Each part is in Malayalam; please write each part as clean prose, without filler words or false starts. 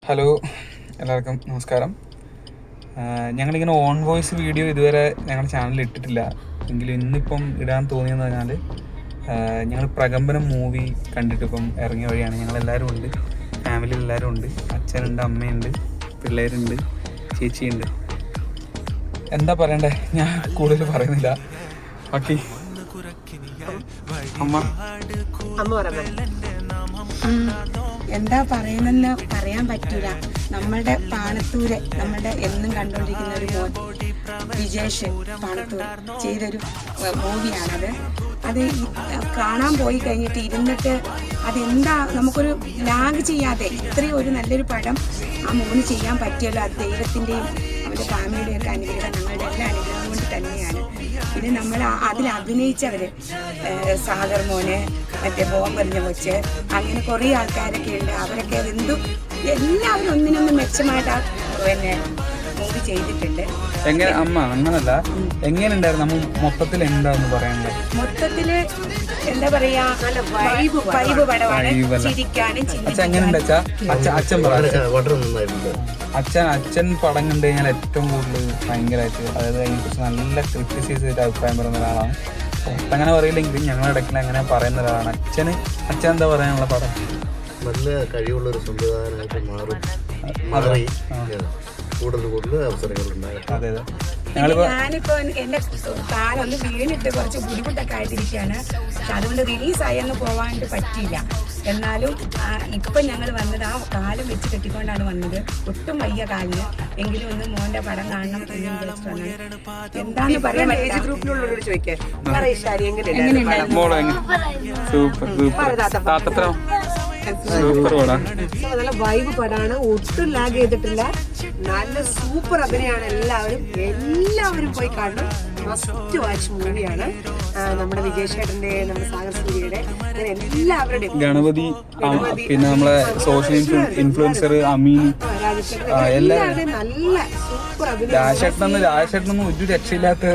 ഹലോ, എല്ലാവർക്കും നമസ്കാരം. ഞങ്ങളിങ്ങനെ ഓൺ വോയിസ് വീഡിയോ ഇതുവരെ ഞങ്ങളുടെ ചാനലിൽ ഇട്ടിട്ടില്ല. എങ്കിലും ഇന്നിപ്പം ഇടാൻ തോന്നിയെന്ന് പറഞ്ഞാൽ ഞങ്ങൾ പ്രകമ്പനം മൂവി കണ്ടിട്ടിപ്പം ഇറങ്ങിയ വഴിയാണ്. ഞങ്ങളെല്ലാവരും ഉണ്ട്, ഫാമിലിയിൽ എല്ലാവരും ഉണ്ട്. അച്ഛനുണ്ട്, അമ്മയുണ്ട്, പിള്ളേരുണ്ട്, ചേച്ചിയുണ്ട്. എന്താ പറയണ്ടേ, ഞാൻ കൂടുതൽ പറയുന്നില്ല. ബാക്കി അമ്മ എന്താ പറയുന്നെന്ന് പറയാൻ പറ്റൂല. നമ്മളുടെ പാണത്തൂര്, നമ്മളുടെ എന്നും കണ്ടുകൊണ്ടിരിക്കുന്ന ഒരു മോൻ വിജേഷ് പാണത്തൂർ ചെയ്തൊരു മൂവിയാണത്. അത് കാണാൻ പോയി കഴിഞ്ഞിട്ട് ഇരുന്നിട്ട് അതെന്താ നമുക്കൊരു ലാഗ് ചെയ്യാതെ ഇത്രയും ഒരു നല്ലൊരു പടം ആ മോന് ചെയ്യാൻ പറ്റിയല്ലോ. അത് ദൈവത്തിൻ്റെയും അവൻ്റെ ഫാമിലിയുടെയും ഒക്കെ അനുഗ്രഹം, ഞങ്ങളുടെ എല്ലാ അനുഗ്രഹം കൊണ്ട് തന്നെയാണ്. പിന്നെ നമ്മൾ അതിൽ അഭിനയിച്ചവര് സാഗർ മോന്, മറ്റേ ബോംബെറിഞ്ഞ കൊച്ച്, അങ്ങനെ കുറേ ആൾക്കാരൊക്കെ ഉണ്ട്. അവരൊക്കെ എല്ലാവരും ഒന്നിനൊന്നും മെച്ചമായിട്ട് പിന്നെ മൂവി ചെയ്തിട്ടുണ്ട്. എങ്ങനെ അമ്മ അങ്ങനല്ല, എങ്ങനെ ഉണ്ടായിരുന്നു നമ്മൾ മൊത്തത്തിൽ എന്താന്ന് പറയാനുള്ളത്? മൊത്തത്തില് എന്താ പറയാ, വൈബ് പടമാണ്. ചിരിക്കാനും അച്ഛൻ പടം കണ്ടു കഴിഞ്ഞാൽ ഏറ്റവും കൂടുതൽ ഭയങ്കരമായിട്ട്, അതായത് അതിനെക്കുറിച്ച് നല്ല ക്രിറ്റിസൈസ് ചെയ്തിട്ട് അഭിപ്രായം പറയുന്ന ഒരാളാണ്. അങ്ങനെ പറയില്ലെങ്കിലും ഞങ്ങളുടെ ഇടയ്ക്കിൽ അങ്ങനെ പറയുന്ന ഒരാളാണ്. അച്ഛൻ എന്താ പറയാനുള്ള പടം? നല്ല കഴിവുള്ളൊരു സംവിധാനമായിട്ട് മാറി കൂടുതൽ അവസരങ്ങളുണ്ടായി. അതെ അതെ. ഞാനിപ്പോ എന്റെ കാലൊന്ന് വീണിട്ട് കുറച്ച് ബുദ്ധിമുട്ടൊക്കെ ആയിട്ടിരിക്കുകയാണ്. പക്ഷെ അതുകൊണ്ട് റിലീസായെന്ന് പോവാണ്ട് പറ്റിയില്ല. എന്നാലും ഇപ്പൊ ഞങ്ങൾ വന്നത് ആ കാലം വെച്ച് കെട്ടിക്കൊണ്ടാണ് വന്നത്. ഒട്ടും വയ്യ കാലിന്. എങ്കിലും ഒന്ന് മോന്റെ പടം കാണണം എന്ന് വിചാരിച്ചു വന്നത്. എന്താന്ന് പറയാൻ നല്ല വൈബ് പടാണ്, ഒട്ടും ലാഗ് ചെയ്തിട്ടില്ല. നല്ല സൂപ്പർ അഭിനയമാണ്. എല്ലാവരും പോയി കാണണം. മസ്റ്റ് വാച്ച് മൂവിയാണ്. നമ്മുടെ വിജേഷ് ചേട്ടന്റെ, നമ്മുടെ സാഗർ സൂര്യയുടെ, അങ്ങനെ എല്ലാവരുടെയും, ഗണപതി, പിന്നെ നമ്മളെ സോഷ്യൽ ഇൻഫ്ലുവൻസർ അമീൻ, എല്ലാവരുടെയും നല്ല സൂപ്പർ അഭിനയം. രാജേട്ടനൊന്നും ഒരു രക്ഷയില്ലാത്ത.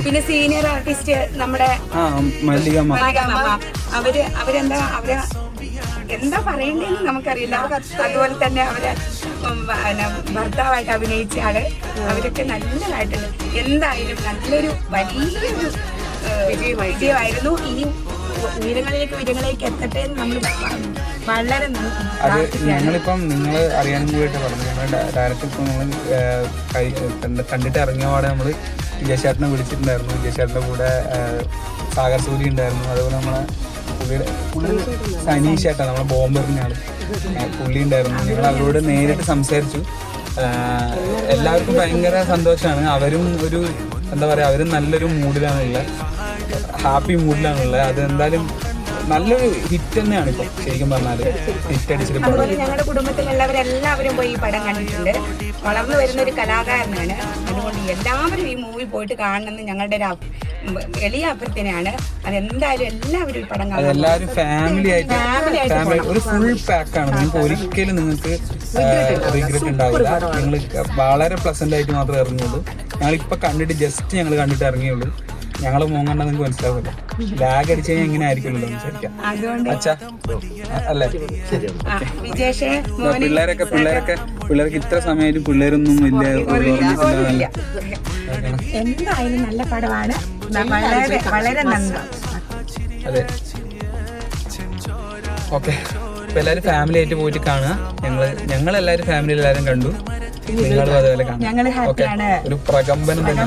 പിന്നെ സീനിയർ ആർട്ടിസ്റ്റ് നമ്മുടെ മല്ലികമ്മ, അവരെന്താ എന്താ പറയണ്ടേന്ന് നമുക്കറിയില്ല. അതുപോലെ തന്നെ അവരെ ഭർത്താവായിട്ട് അഭിനയിച്ച ആള്, അവരൊക്കെ നല്ലതായിട്ടുണ്ട്. എന്തായാലും നല്ലൊരു വലിയൊരു വിജയമായിരുന്നു. ഇനി ഉയരങ്ങളിലേക്ക് എത്തട്ടെ എന്ന് നമ്മൾ വളരെ അത് ഞങ്ങളിപ്പം നിങ്ങൾ അറിയാനും കൂടിയിട്ട് പറഞ്ഞു. ഞങ്ങളുടെ ഡയറക്ടർ ഇപ്പം നമ്മൾ കണ്ടിട്ട് ഇറങ്ങിയ പാടെ നമ്മൾ വിജയശേട്ടനെ വിളിച്ചിട്ടുണ്ടായിരുന്നു. വിജയശേട്ടൻ്റെ കൂടെ സാഗർ സൂര്യ ഉണ്ടായിരുന്നു. അതുപോലെ നമ്മളെ സനീഷേട്ടാ, നമ്മളെ ബോംബെറിഞ്ഞ ആള്, പുള്ളി ഉണ്ടായിരുന്നു. ഞങ്ങൾ അവരോട് നേരിട്ട് സംസാരിച്ചു. എല്ലാവർക്കും ഭയങ്കര സന്തോഷമാണ്. അവരും ഒരു എന്താ പറയുക, അവരും നല്ലൊരു മൂഡിലാണുള്ളത്, ഹാപ്പി മൂഡിലാണുള്ളത്. അത് എന്തായാലും നല്ലൊരു ഹിറ്റ് തന്നെയാണ് ഇപ്പം ശരിക്കും പറഞ്ഞാല്. ഹിറ്റ് അടിച്ചിട്ട് ഞങ്ങളുടെ കുടുംബത്തിലുള്ളവരെല്ലാവരും പോയി ഈ പടം കണ്ടിട്ടുണ്ട്. വളർന്നു വരുന്ന ഒരു കലാകാരനാണ്. അതുകൊണ്ട് എല്ലാവരും ഈ മൂവി പോയിട്ട് കാണണമെന്ന് ഞങ്ങളുടെ ഒരു വലിയ അഭ്യർത്ഥനയാണ്. അതെന്തായാലും എല്ലാവരും ഈ പടം കാണും. എല്ലാവരും ഫാമിലി ആയിട്ട് ഒരു ഫുൾ പാക്കാണ്. നിങ്ങൾക്ക് ഒരിക്കലും നിങ്ങൾക്ക് റിഗ്രറ്റ് ഉണ്ടാവില്ല. നിങ്ങൾ വളരെ പ്ലസന്റ് ആയിട്ട് മാത്രമേ ഇറങ്ങുള്ളൂ. ഞങ്ങളിപ്പോൾ കണ്ടിട്ട് ജസ്റ്റ് ഞങ്ങൾ കണ്ടിട്ട് ഇറങ്ങിയുള്ളൂ. ഞങ്ങളെ മോൻ കണ്ടാൽ നിങ്ങൾക്ക് മനസ്സിലാവില്ല. ലാഗ് അടിച്ചു കഴിഞ്ഞാൽ എങ്ങനെ ആയിരിക്കുമല്ലോ സംസാരിക്കാം. അച്ഛാ അല്ലേ? പിള്ളേരൊക്കെ ഇത്ര സമയമായിട്ട് പിള്ളേരൊന്നും വലിയ എന്തായാലും നല്ല പടമാണ്. വളരെ നന്ദി. അതെ, ഓക്കെ. ഇപ്പൊ എല്ലാവരും ഫാമിലി ആയിട്ട് പോയിട്ട് കാണുക. ഞങ്ങളെല്ലാവരും ഫാമിലി എല്ലാവരും കണ്ടു. നിങ്ങളും അതുപോലെ കാണാം. ഒരു പ്രകമ്പനം തന്നെ.